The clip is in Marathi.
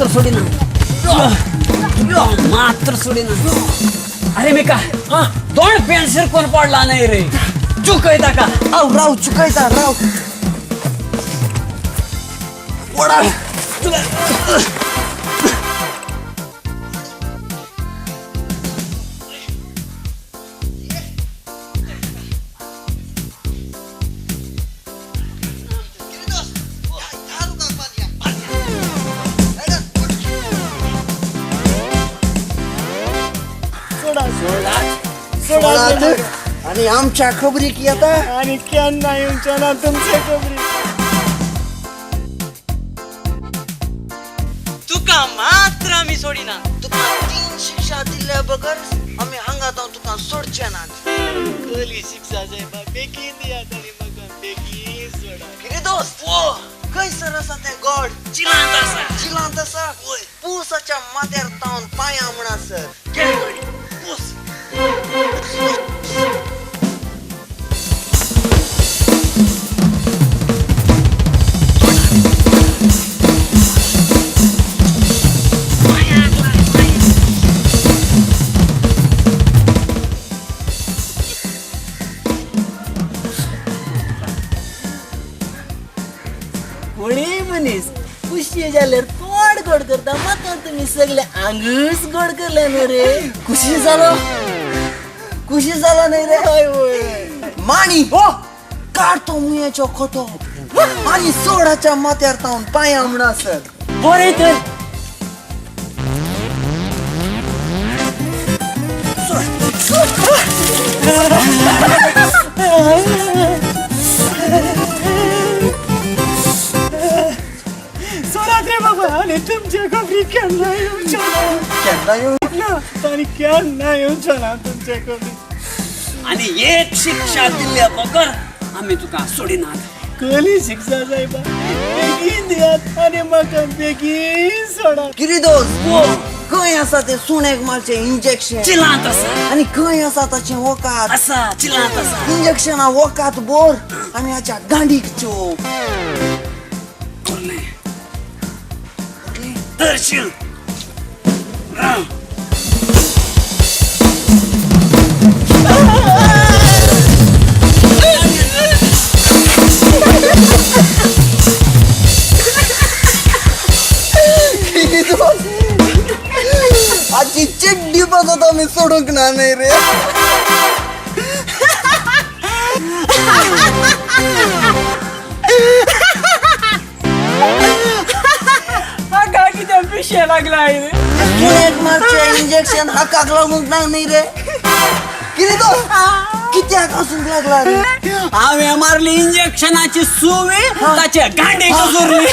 मात्र सोडीना मात्र सोडीना. अरे मी का दोन पेन्सिल कोण पडला नाही रे. चुकायता का राव चुकायचा राव. आणि आमच्या खबरी की आता आणि कॅन नाही उंचाना तुमच्या खबरी. तुका मात्र आम्ही सोडीना. तुका 3 शिक्षा दिल्या बगर आम्ही हांगात तुका सोडचे ना. खोली शिक्षा साहेबा बेगीन दिया तरी मग बेगीन सोडा. किरे दोस्त खंयसर आसा ते गॉड चिलांत आसा पुसाच्या माथ्यार तावन पांया म्हणसर पूस. कोणी मनीस खुशी जाल्यार तोड गोड करता मात्र तुम्ही सगळे आंगूस गोड करले न्हू रे. खुशी झाला नाही रे. माणी काढतो मुयाच्या खोटो आणि सोडाच्या माथ्यार तावन पांया म्हणसर. बरे तर सोडात रे बाबा. आणि तुमच्या खबरी कॅन नाही उंचाना आणि कॅन नाही उंचाना तुमच्या खबरी. आणि एक शिक्षा दिल्या बगर आम्ही तुका सोडीना. खोली शिक्षा साहेबा बेगीन दियात आणि म्हाका बेगीन सोडा. किरे दोस्त खंय आसा ते सुणेक मारचे इंजेक्शन चिलांत असा आणि खंय आसा ताचे वोकात असा चिलांत असा. इंजेक्शना वोकात बोर आणि हाच्या गांडीक चोप. दर्शन आजची चिड्डी बघत आम्ही सोडूक नाही रे. का किती विषय लागला आहे रे. सुणेक मारचे इंजेक्शन हाकाक लागून नाही रे. किरे दोस्त कित्याक असून लागला रे. आम्ही मारली इंजेक्शनाची सुवे त्याच्या गांडी कसूरली.